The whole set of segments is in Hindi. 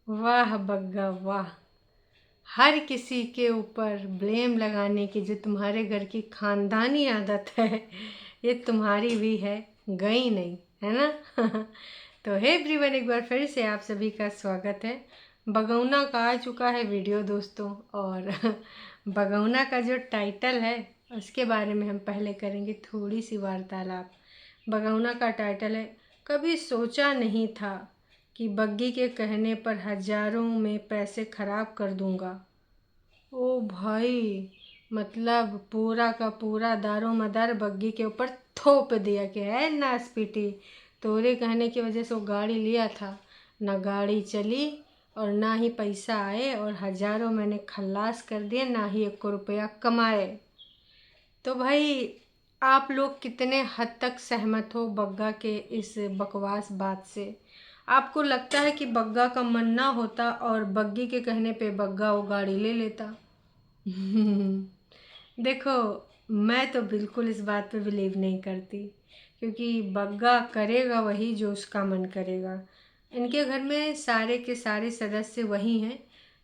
वाह बग्गा वाह। हर किसी के ऊपर ब्लेम लगाने की जो तुम्हारे घर की खानदानी आदत है, ये तुम्हारी भी है, गई नहीं है ना। तो हे एवरीवन, एक बार फिर से आप सभी का स्वागत है। बगौना का आ चुका है वीडियो दोस्तों, और बगौना का जो टाइटल है उसके बारे में हम पहले करेंगे थोड़ी सी वार्तालाप। बगौना का टाइटल है, कभी सोचा नहीं था कि बग्गी के कहने पर हजारों में पैसे खराब कर दूंगा। ओ भाई, मतलब पूरा का पूरा दारो मदार बग्गी के ऊपर थोप दिया कि है नासपीटी, तोरे कहने की वजह से वो गाड़ी लिया था, ना गाड़ी चली और ना ही पैसा आए, और हजारों मैंने खल्लास कर दिए, ना ही 1 रुपया कमाए। तो भाई, आप लोग कितने हद तक सहमत हो बग्गा के इस बकवास बात से? आपको लगता है कि बग्गा का मन ना होता और बग्गी के कहने पे बग्गा वो गाड़ी ले लेता? देखो, मैं तो बिल्कुल इस बात पे बिलीव नहीं करती, क्योंकि बग्गा करेगा वही जो उसका मन करेगा। इनके घर में सारे के सारे सदस्य वही हैं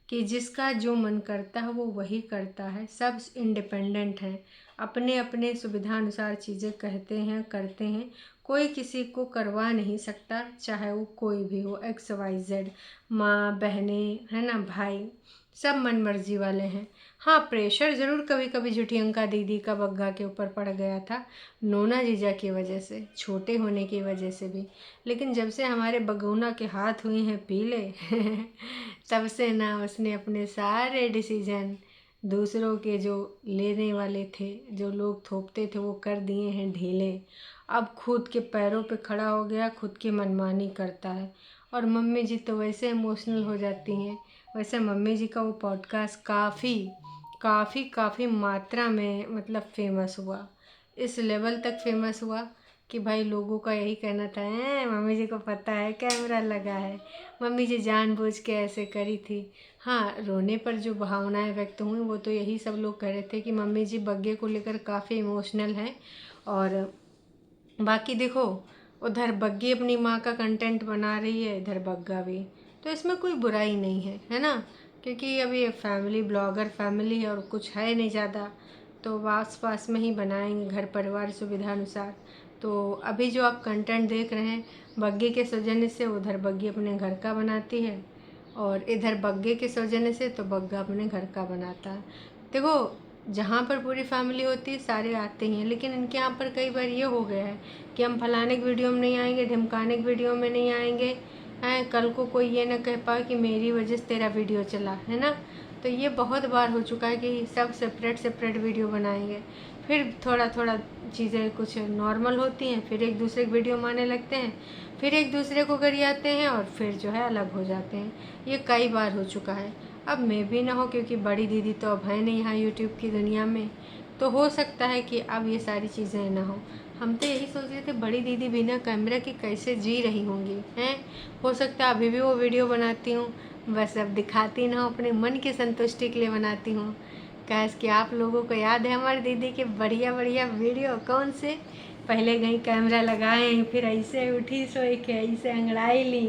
कि जिसका जो मन करता है वो वही करता है। सब इंडिपेंडेंट हैं, अपने अपने सुविधानुसार चीज़ें कहते हैं, करते हैं। कोई किसी को करवा नहीं सकता, चाहे वो कोई भी हो, XYZ, माँ बहनें है ना, भाई, सब मन मर्जी वाले हैं। हाँ, प्रेशर ज़रूर कभी कभी झुठियंका दीदी का बग्गा के ऊपर पड़ गया था, नोना जीजा की वजह से, छोटे होने की वजह से भी। लेकिन जब से हमारे बगौना के हाथ हुए हैं पीले तब से ना उसने अपने सारे डिसीजन दूसरों के जो लेने वाले थे, जो लोग थोपते थे, वो कर दिए हैं ढीले। अब खुद के पैरों पे खड़ा हो गया, खुद की मनमानी करता है। और मम्मी जी तो वैसे इमोशनल हो जाती हैं। वैसे मम्मी जी का वो पॉडकास्ट काफ़ी काफ़ी काफ़ी मात्रा में मतलब फेमस हुआ, इस लेवल तक फेमस हुआ कि भाई लोगों का यही कहना था, मम्मी जी को पता है कैमरा लगा है, मम्मी जी जानबूझ के ऐसे करी थी। हाँ, रोने पर जो भावनाएं व्यक्त हुई वो तो यही सब लोग कह रहे थे कि मम्मी जी बग्गे को लेकर काफ़ी इमोशनल हैं। और बाकी देखो, उधर बग्गी अपनी माँ का कंटेंट बना रही है, इधर बग्गा भी, तो इसमें कोई बुराई नहीं है ना, क्योंकि अभी फैमिली ब्लॉगर फैमिली है और कुछ है नहीं ज़्यादा, तो आस पास में ही बनाएंगे घर परिवार सुविधा अनुसार। तो अभी जो आप कंटेंट देख रहे हैं बग्गी के सौजन्य से, उधर बग्गी अपने घर का बनाती है और इधर बग्गे के सौजन्य से तो बग्गा अपने घर का बनाता है। देखो, जहाँ पर पूरी फैमिली होती है सारे आते ही हैं, लेकिन इनके यहाँ पर कई बार ये हो गया है कि हम फलाने की वीडियो में नहीं आएंगे, ढिमकाने की वीडियो में नहीं आएंगे, हैं, कल को कोई ये ना कह पाए कि मेरी वजह से तेरा वीडियो चला, है ना। तो ये बहुत बार हो चुका है कि सब सेपरेट सेपरेट वीडियो बनाएंगे, फिर थोड़ा थोड़ा चीज़ें कुछ नॉर्मल होती हैं, फिर एक दूसरे की वीडियो में आने लगते हैं, फिर एक दूसरे को गरियाते हैं और फिर जो है अलग हो जाते हैं। ये कई बार हो चुका है। अब मैं भी ना हो, क्योंकि बड़ी दीदी तो अब है नहीं यहाँ यूट्यूब की दुनिया में, तो हो सकता है कि अब ये सारी चीज़ें ना हो। हम तो यही सोच रहे थे बड़ी दीदी बिना कैमरा के कैसे जी रही होंगी, हैं। हो सकता है अभी भी वो वीडियो बनाती हूँ, बस अब दिखाती ना हूँ, अपने मन की संतुष्टि के लिए बनाती हूँ। कैस कि आप लोगों को याद है हमारी दीदी के बढ़िया बढ़िया वीडियो कौन से? पहले कहीं कैमरा लगाए, फिर ऐसे उठी सोई के ऐसे अंगड़ाई ली,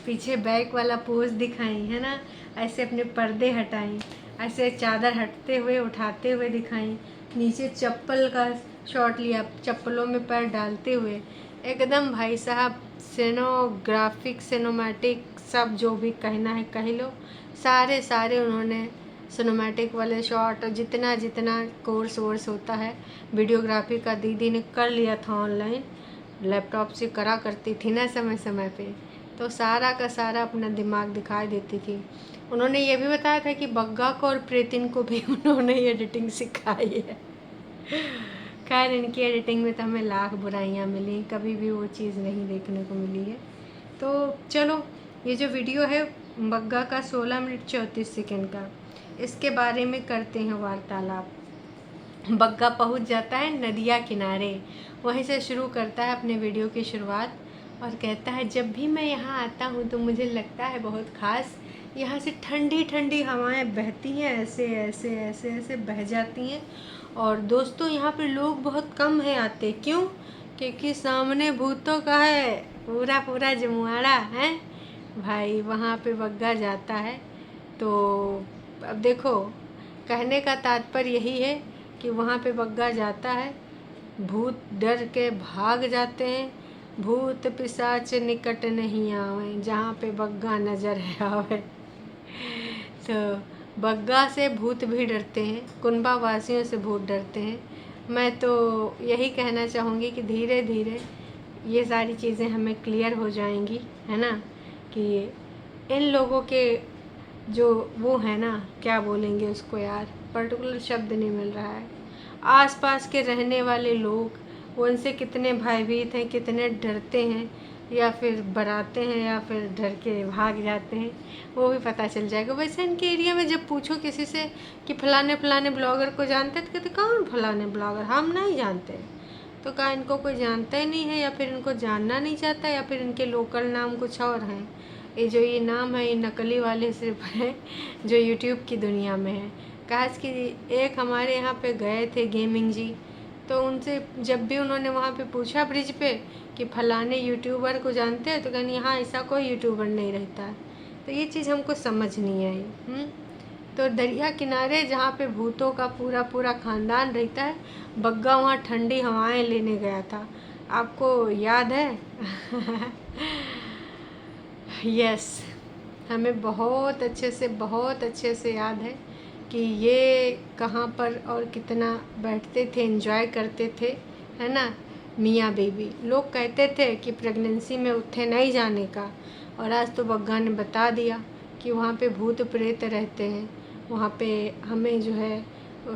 पीछे बैक वाला पोज दिखाई, है ना, ऐसे अपने पर्दे हटाई, ऐसे चादर हटते हुए उठाते हुए दिखाई, नीचे चप्पल का शॉट लिया, चप्पलों में पैर डालते हुए, एकदम भाई साहब सिनेमोग्राफिक सिनेमैटिक सब जो भी कहना है कह लो, सारे सारे उन्होंने सिनेमैटिक वाले शॉट, जितना जितना कोर्स वोर्स होता है वीडियोग्राफी का दीदी ने कर लिया था ऑनलाइन, लैपटॉप से करा करती थी ना समय समय पे, तो सारा का सारा अपना दिमाग दिखाई देती थी। उन्होंने ये भी बताया था कि बग्गा को और प्रीतिन को भी उन्होंने एडिटिंग सिखाई है। खैर, इनकी एडिटिंग में तो हमें लाख बुराइयाँ मिली, कभी भी वो चीज़ नहीं देखने को मिली है। तो चलो, ये जो वीडियो है बग्गा का 16 मिनट 34 सेकंड का, इसके बारे में करते हैं वार्तालाप। बग्गा पहुंच जाता है नदिया किनारे, वहीं से शुरू करता है अपने वीडियो की शुरुआत और कहता है, जब भी मैं यहाँ आता हूँ तो मुझे लगता है बहुत ख़ास, यहाँ से ठंडी ठंडी हवाएं बहती हैं, ऐसे ऐसे ऐसे ऐसे बह जाती हैं। और दोस्तों, यहाँ पे लोग बहुत कम हैं आते, क्यों? क्योंकि सामने भूतों का है पूरा पूरा जमुआड़ा है, भाई वहाँ पे बग्गा जाता है तो अब देखो, कहने का तात्पर्य यही है कि वहाँ पे बग्गा जाता है, भूत डर के भाग जाते हैं, भूत पिशाच निकट नहीं आवे, जहाँ पे बग्गा नजर आवे। तो बग्गा से भूत भी डरते हैं, कुनबा वासियों से भूत डरते हैं। मैं तो यही कहना चाहूँगी कि धीरे धीरे ये सारी चीज़ें हमें क्लियर हो जाएंगी, है ना, कि इन लोगों के जो वो है ना, क्या बोलेंगे उसको यार, पर्टिकुलर शब्द नहीं मिल रहा है, आसपास के रहने वाले लोग वो उनसे कितने भयभीत हैं, कितने डरते हैं, या फिर बराते हैं, या फिर डर के भाग जाते हैं, वो भी पता चल जाएगा। वैसे इनके एरिया में जब पूछो किसी से कि फलाने फलाने ब्लॉगर को जानते, तो कहते कौन फलाने ब्लॉगर, हम नहीं जानते। तो कहा इनको कोई जानता ही नहीं है, या फिर इनको जानना नहीं चाहता, या फिर इनके लोकल नाम कुछ और हैं। ये नाम है, ये नकली वाले सिर्फ हैं जो यूट्यूब की दुनिया में है। काश कि एक हमारे यहाँ पे गए थे गेमिंग जी, तो उनसे जब भी उन्होंने वहाँ पे पूछा ब्रिज पे कि फलाने यूट्यूबर को जानते हैं, तो कहनी हाँ ऐसा कोई यूट्यूबर नहीं रहता है। तो ये चीज़ हमको समझ नहीं आई। तो दरिया किनारे जहाँ पे भूतों का पूरा पूरा खानदान रहता है, बग्गा वहाँ ठंडी हवाएं लेने गया था, आपको याद है? यस, हमें बहुत अच्छे से याद है कि ये कहाँ पर और कितना बैठते थे, एंजॉय करते थे, है ना। मियाँ बीवी लोग कहते थे कि प्रेगनेंसी में उठे नहीं जाने का, और आज तो बग्गा ने बता दिया कि वहाँ पे भूत प्रेत रहते हैं। वहाँ पे हमें जो है,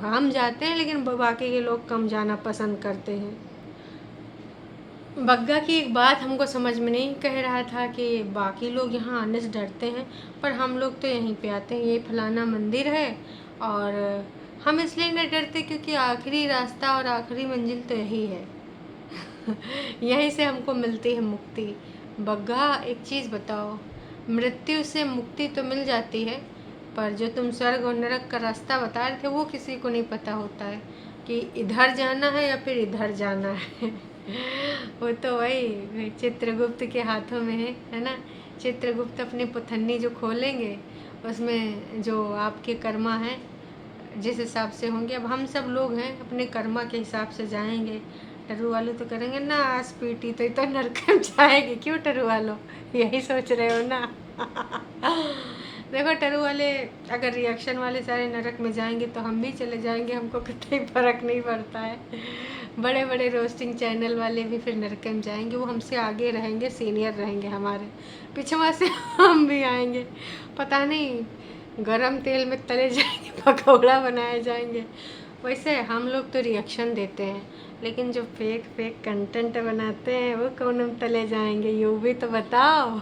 हम जाते हैं लेकिन बाकी के लोग कम जाना पसंद करते हैं। बग्गा की एक बात हमको समझ में नहीं कह रहा था कि बाकी लोग यहाँ आने से डरते हैं, पर हम लोग तो यहीं पे आते हैं, ये फलाना मंदिर है, और हम इसलिए नहीं डरते क्योंकि आखिरी रास्ता और आखिरी मंजिल तो यही है। यहीं से हमको मिलती है मुक्ति। बग्गा एक चीज़ बताओ, मृत्यु से मुक्ति तो मिल जाती है, पर जो तुम स्वर्ग और नरक का रास्ता बता रहे थे वो किसी को नहीं पता होता है कि इधर जाना है या फिर इधर जाना है। वो तो वही चित्रगुप्त के हाथों में है ना। चित्रगुप्त अपनी पुथन्नी जो खोलेंगे, उसमें जो आपके कर्मा हैं जिस हिसाब से होंगे, अब हम सब लोग हैं अपने कर्मा के हिसाब से जाएंगे। टरू वाले तो करेंगे ना आस पीटी, तो ये तो नरक में जाएंगे, क्यों टरू वालों, यही सोच रहे हो ना? देखो टरू वाले अगर रिएक्शन वाले सारे नरक में जाएंगे तो हम भी चले जाएंगे, हमको कतई फर्क नहीं पड़ता है। बड़े बड़े रोस्टिंग चैनल वाले भी फिर नरक में जाएंगे, वो हमसे आगे रहेंगे, सीनियर रहेंगे हमारे, पिछवा से हम भी आएंगे, पता नहीं गरम तेल में तले जाएंगे, पकौड़ा बनाए जाएंगे। वैसे हम लोग तो रिएक्शन देते हैं, लेकिन जो फेक फेक कंटेंट बनाते हैं वो कौन हम तले जाएंगे, यूँ भी तो बताओ।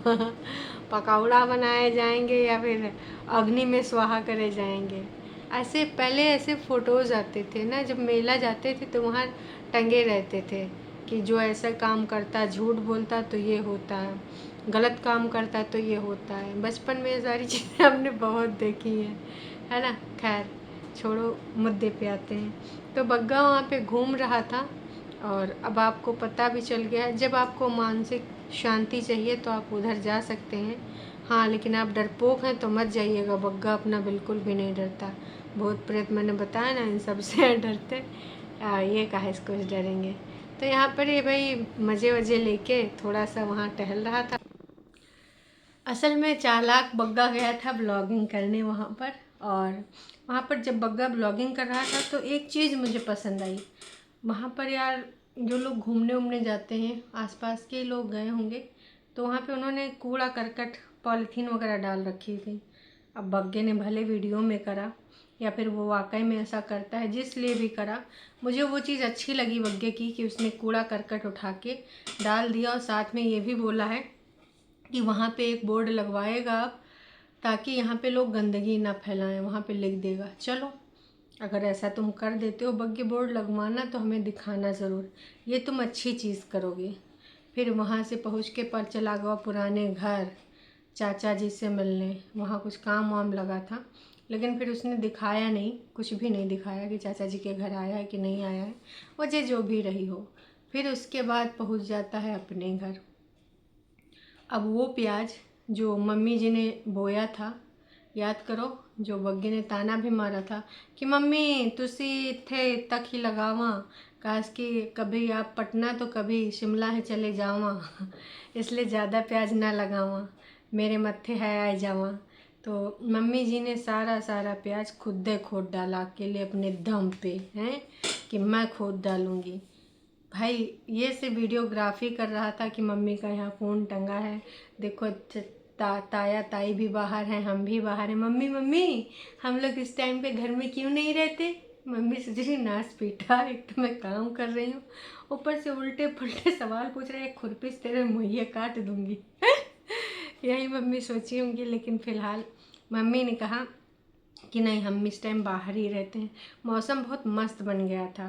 पकौड़ा बनाए जाएंगे या फिर अग्नि में स्वाहा करे जाएंगे। ऐसे पहले ऐसे फ़ोटोज़ आते थे ना, जब मेला जाते थे तो वहाँ टंगे रहते थे कि जो ऐसा काम करता, झूठ बोलता तो ये होता है, गलत काम करता तो ये होता है। बचपन में ये सारी चीज़ें हमने बहुत देखी है ना। खैर छोड़ो, मुद्दे पे आते हैं। तो बग्गा वहाँ पे घूम रहा था, और अब आपको पता भी चल गया है, जब आपको मानसिक शांति चाहिए तो आप उधर जा सकते हैं। हाँ लेकिन आप डरपोक हैं तो मत जाइएगा, बग्गा अपना बिल्कुल भी नहीं डरता। भूत प्रेत मैंने बताया ना, इन सब से डरते, ये काहे इसको डरेंगे। तो यहाँ पर ये भाई मज़े वज़े लेके थोड़ा सा वहाँ टहल रहा था। असल में चालाक बग्गा गया था ब्लॉगिंग करने वहाँ पर, और वहाँ पर जब बग्गा ब्लॉगिंग कर रहा था तो एक चीज़ मुझे पसंद आई। वहाँ पर यार जो लोग घूमने उमने जाते हैं, आसपास के लोग गए होंगे, तो वहाँ पे उन्होंने कूड़ा करकट पॉलीथीन वगैरह डाल रखी थी। अब बग्गे ने भले वीडियो में करा या फिर वो वाकई में ऐसा करता है, जिस लिए भी करा, मुझे वो चीज़ अच्छी लगी बग्गे की कि उसने कूड़ा करकट उठा के डाल दिया, और साथ में ये भी बोला है कि वहाँ पे एक बोर्ड लगवाएगा आप, ताकि यहाँ पे लोग गंदगी ना फैलाएं, वहाँ पे लिख देगा। चलो अगर ऐसा तुम कर देते हो बग्गे, बोर्ड लगवाना तो हमें दिखाना ज़रूर, ये तुम अच्छी चीज़ करोगे। फिर वहाँ से पहुँच के पर चला गया पुराने घर चाचा जी से मिलने, वहाँ कुछ काम वाम लगा था, लेकिन फिर उसने दिखाया नहीं, कुछ भी नहीं दिखाया कि चाचा जी के घर आया है कि नहीं आया है, वजह जो भी रही हो। फिर उसके बाद पहुँच जाता है अपने घर। अब वो प्याज जो मम्मी जी ने बोया था, याद करो, जो बग्गे ने ताना भी मारा था कि मम्मी तुसी इत्थे तक ही लगावा, काश कि कभी आप पटना तो कभी शिमला है चले जावा इसलिए ज़्यादा प्याज ना लगावा, मेरे मत्थे है आए जावा। तो मम्मी जी ने सारा सारा प्याज खुद खोद डाला अकेले अपने दम पे, हैं कि मैं खोद डालूँगी। भाई ये से वीडियोग्राफी कर रहा था कि मम्मी का यहाँ फ़ोन टंगा है, देखो ताया ताई भी बाहर हैं, हम भी बाहर हैं, मम्मी मम्मी हम लोग इस टाइम पे घर में क्यों नहीं रहते। मम्मी सोच रही नाच पीटा, एक तो मैं काम कर रही हूँ, ऊपर से उल्टे पुल्टे सवाल पूछ रहे हैं, खुरपी से तेरे मुहैया काट दूंगी यही मम्मी सोची होंगी। लेकिन फ़िलहाल मम्मी ने कहा कि नहीं हम इस टाइम बाहर ही रहते हैं। मौसम बहुत मस्त बन गया था,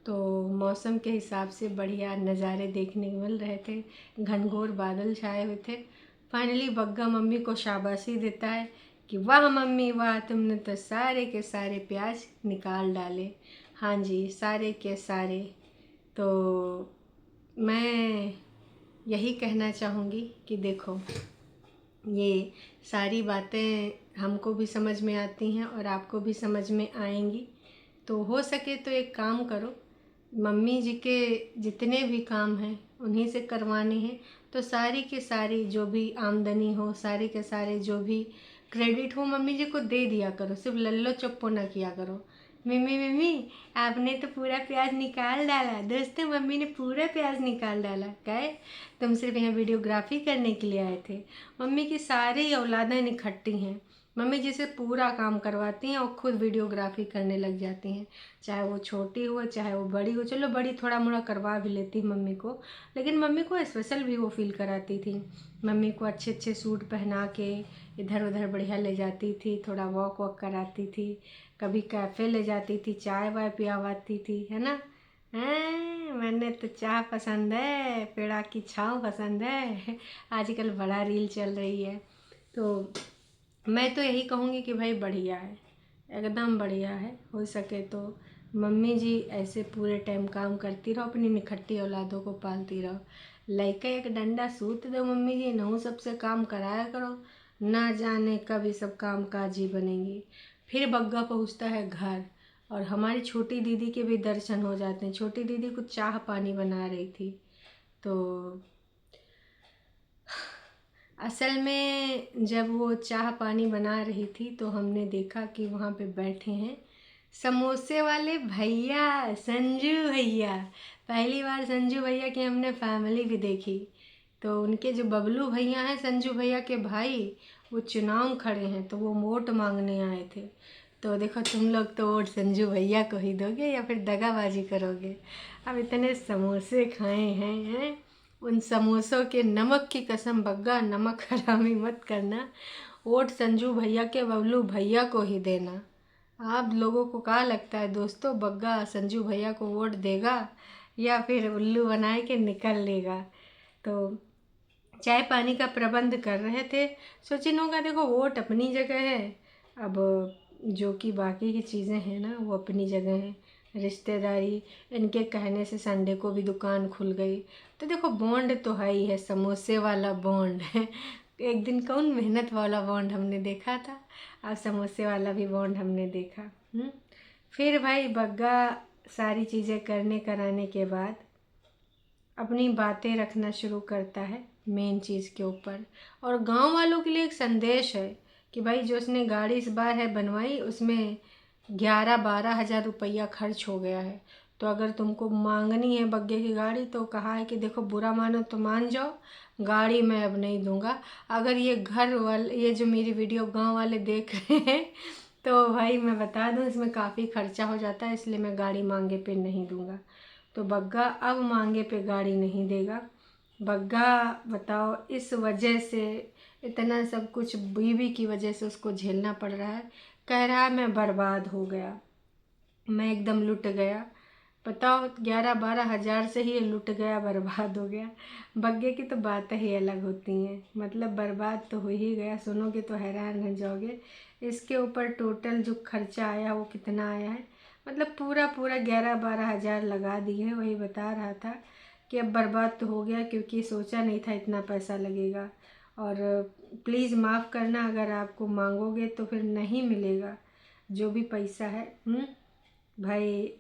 तो मौसम के हिसाब से बढ़िया नज़ारे देखने को मिल रहे थे, घनघोर बादल छाए हुए थे। फाइनली बग्गा मम्मी को शाबाशी देता है कि वाह मम्मी वाह, तुमने तो सारे के सारे प्याज निकाल डाले। हाँ जी, सारे के सारे। तो मैं यही कहना चाहूँगी कि देखो ये सारी बातें हमको भी समझ में आती हैं और आपको भी समझ में आएंगी। तो हो सके तो एक काम करो, मम्मी जी के जितने भी काम हैं उन्हीं से करवाने हैं, तो सारी के सारी जो भी आमदनी हो, सारे के सारे जो भी क्रेडिट हो मम्मी जी को दे दिया करो, सिर्फ लल्लो चप्पो ना किया करो। मम्मी मम्मी आपने तो पूरा प्याज निकाल डाला। दोस्तों मम्मी ने पूरा प्याज निकाल डाला। कहे तुम सिर्फ यहाँ वीडियोग्राफी करने के लिए आए थे। मम्मी की सारी औलादें इकट्ठी हैं, मम्मी जी से पूरा काम करवाती हैं और खुद वीडियोग्राफी करने लग जाती हैं, चाहे वो छोटी हो चाहे वो बड़ी हो। चलो बड़ी थोड़ा मोड़ा करवा भी लेती मम्मी को, लेकिन मम्मी को स्पेशल भी वो फील कराती थी। मम्मी को अच्छे अच्छे सूट पहना के इधर उधर बढ़िया ले जाती थी, थोड़ा वॉक वॉक कराती थी, कभी कैफ़े ले जाती थी, चाय वाय पियावाती थी, है ना। मैंने तो चाय पसंद है, पेड़ा की छाँव पसंद है आजकल बड़ा रील चल रही है। तो मैं तो यही कहूँगी कि भाई बढ़िया है, एकदम बढ़िया है। हो सके तो मम्मी जी ऐसे पूरे टाइम काम करती रहो, अपनी निखट्टी औलादों को पालती रहो। लइका एक डंडा सूत दो मम्मी जी, नहू सबसे काम कराया करो, ना जाने कब ये सब काम काज ही बनेंगी। फिर बग्गा पहुँचता है घर और हमारी छोटी दीदी के भी दर्शन हो जाते हैं। छोटी दीदी कुछ चाह पानी बना रही थी, तो असल में जब वो चाह पानी बना रही थी तो हमने देखा कि वहाँ पे बैठे हैं समोसे वाले भैया, संजू भैया। पहली बार संजू भैया की हमने फैमिली भी देखी। तो उनके जो बबलू भैया हैं, संजू भैया के भाई, वो चुनाव खड़े हैं, तो वो वोट मांगने आए थे। तो देखो तुम लोग तो वोट संजू भैया को ही दोगे या फिर दगाबाजी करोगे। अब इतने समोसे खाए हैं, उन समोसों के नमक की कसम बग्गा, नमक हरामी मत करना, वोट संजू भैया के बबलू भैया को ही देना। आप लोगों को क्या लगता है दोस्तों, बग्गा संजू भैया को वोट देगा या फिर उल्लू बनाए के निकल लेगा। तो चाय पानी का प्रबंध कर रहे थे, सोचिन होगा देखो वोट अपनी जगह है, अब जो कि बाकी की चीज़ें हैं ना वो अपनी जगह हैं। रिश्तेदारी, इनके कहने से संडे को भी दुकान खुल गई। तो देखो बॉन्ड तो है ही है, समोसे वाला बॉन्ड है एक दिन कौन मेहनत वाला बॉन्ड हमने देखा था, अब समोसे वाला भी बॉन्ड हमने देखा। फिर भाई बग्गा सारी चीज़ें करने कराने के बाद अपनी बातें रखना शुरू करता है मेन चीज़ के ऊपर, और गांव वालों के लिए एक संदेश है कि भाई जो उसने गाड़ी इस बार है बनवाई, उसमें 11-12 हज़ार रुपया खर्च हो गया है। तो अगर तुमको मांगनी है बग्गे की गाड़ी तो कहा है कि देखो बुरा मानो तो मान जाओ, गाड़ी मैं अब नहीं दूंगा। अगर ये घर वाले, ये जो मेरी वीडियो गांव वाले देख रहे हैं तो भाई मैं बता दूं इसमें काफ़ी खर्चा हो जाता है, इसलिए मैं गाड़ी मांगे पे नहीं दूंगा। तो बग्गा अब मांगे पे गाड़ी नहीं देगा। बग्गा बताओ इस वजह से इतना सब कुछ बीवी की वजह से उसको झेलना पड़ रहा है। कह रहा है मैं बर्बाद हो गया, मैं एकदम लुट गया। बताओ 11-12 हज़ार से ही ये लुट गया, बर्बाद हो गया। बग्गे की तो बातें ही अलग होती हैं, मतलब बर्बाद तो हो ही गया, सुनोगे तो हैरान हो जाओगे। इसके ऊपर टोटल जो खर्चा आया वो कितना आया है, मतलब पूरा 11-12 हज़ार लगा दिए हैं। वही बता रहा था कि अब बर्बाद तो हो गया, क्योंकि सोचा नहीं था इतना पैसा लगेगा। और प्लीज़ माफ़ करना, अगर आपको मांगोगे तो फिर नहीं मिलेगा जो भी पैसा है। भाई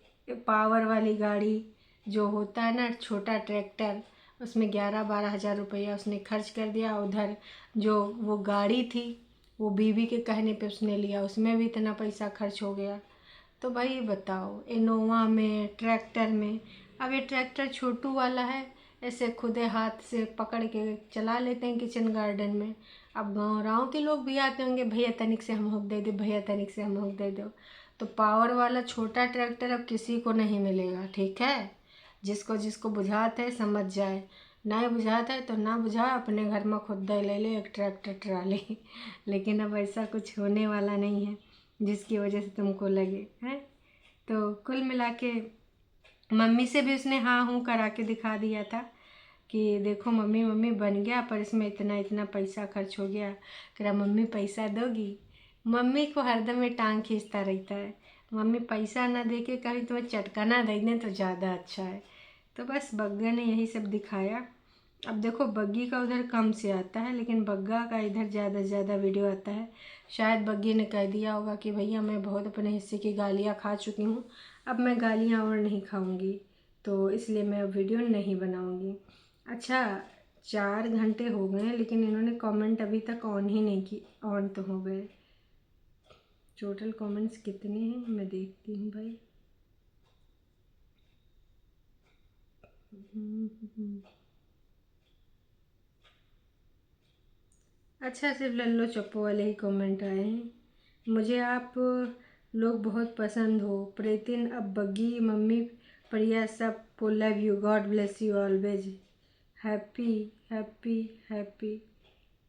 पावर वाली गाड़ी जो होता है ना, छोटा ट्रैक्टर, उसमें 11-12 हज़ार रुपया उसने खर्च कर दिया। उधर जो वो गाड़ी थी वो बीवी के कहने पे उसने लिया, उसमें भी इतना पैसा खर्च हो गया। तो भाई बताओ, इनोवा में, ट्रैक्टर में। अब ये ट्रैक्टर छोटू वाला है, ऐसे खुदे हाथ से पकड़ के चला लेते हैं किचन गार्डन में। अब गाँव के लोग भी आते होंगे, भैया तनिक से हम हुक दे दो, भैया तनिक से हम हुक दे दो। तो पावर वाला छोटा ट्रैक्टर अब किसी को नहीं मिलेगा, ठीक है। जिसको जिसको बुझाता है समझ जाए, नहीं बुझाता है तो ना बुझा, अपने घर में खुद ले ले एक ट्रैक्टर ट्राली। लेकिन अब ऐसा कुछ होने वाला नहीं है जिसकी वजह से तुमको लगे हैं। तो कुल मिला के मम्मी से भी उसने हाँ हूँ करा के दिखा दिया था कि देखो मम्मी, मम्मी बन गया, पर इसमें इतना इतना पैसा खर्च हो गया। कह रहा मम्मी पैसा दोगी। मम्मी को हरदम में टांग खींचता रहता है, मम्मी पैसा ना दे के कभी तुम्हें चटकाना दे दें तो ज़्यादा अच्छा है। तो बस बग्गा ने यही सब दिखाया। अब देखो बग्गी का उधर कम से आता है, लेकिन बग्गा का इधर ज़्यादा से ज़्यादा वीडियो आता है। शायद बग्गी ने कह दिया होगा कि भैया मैं बहुत अपने हिस्से की गालियाँ खा चुकी हूँ, अब मैं गालियाँ और नहीं खाऊंगी, तो इसलिए मैं अब वीडियो नहीं बनाऊंगी। अच्छा 4 घंटे हो गए हैं, लेकिन इन्होंने कमेंट अभी तक ऑन ही नहीं की। ऑन तो हो गए। टोटल कमेंट्स कितने हैं मैं देखती हूँ भाई। अच्छा सिर्फ लल्लो चप्पो वाले ही कमेंट आए हैं। मुझे आप लोग बहुत पसंद हो, प्रेतिन, अब बग्गी, मम्मी, प्रिया, सब को love you, God bless you always, happy happy happy.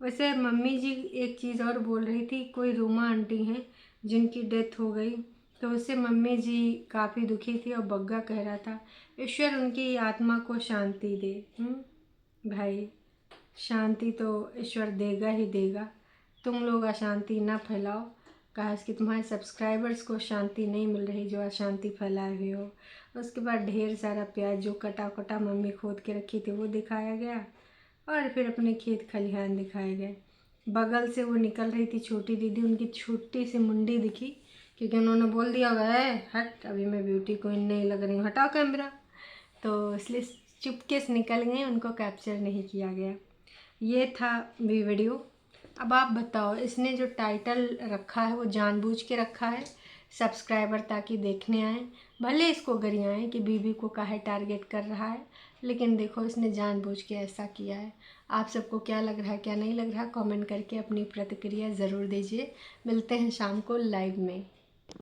वैसे मम्मी जी एक चीज़ और बोल रही थी, कोई रूमा आंटी हैं जिनकी डेथ हो गई, तो उससे मम्मी जी काफ़ी दुखी थी और बग्गा कह रहा था ईश्वर उनकी आत्मा को शांति दे। भाई शांति तो ईश्वर देगा ही देगा, तुम लोग अशांति ना फैलाओ, काश कि तुम्हारे सब्सक्राइबर्स को शांति नहीं मिल रही जो अशांति फैलाए हुए हो। उसके बाद ढेर सारा प्याज जो कटा कटा मम्मी खोद के रखी थी वो दिखाया गया, और फिर अपने खेत खलिहान दिखाए गए। बगल से वो निकल रही थी छोटी दीदी, उनकी छोटी सी मुंडी दिखी, क्योंकि उन्होंने बोल दिया गए हट अभी मैं ब्यूटी क्वीन नहीं लग रही हूँ, हटाओ कैमरा, तो इसलिए चुपके से निकल गए, उनको कैप्चर नहीं किया गया। ये था भी वीडियो। अब आप बताओ, इसने जो टाइटल रखा है वो जानबूझ के रखा है सब्सक्राइबर ताकि देखने आए, भले इसको गरियाएं कि बीबी को काहे टारगेट कर रहा है, लेकिन देखो इसने जानबूझ के ऐसा किया है। आप सबको क्या लग रहा है क्या नहीं लग रहा, कमेंट करके अपनी प्रतिक्रिया ज़रूर दीजिए। मिलते हैं शाम को लाइव में।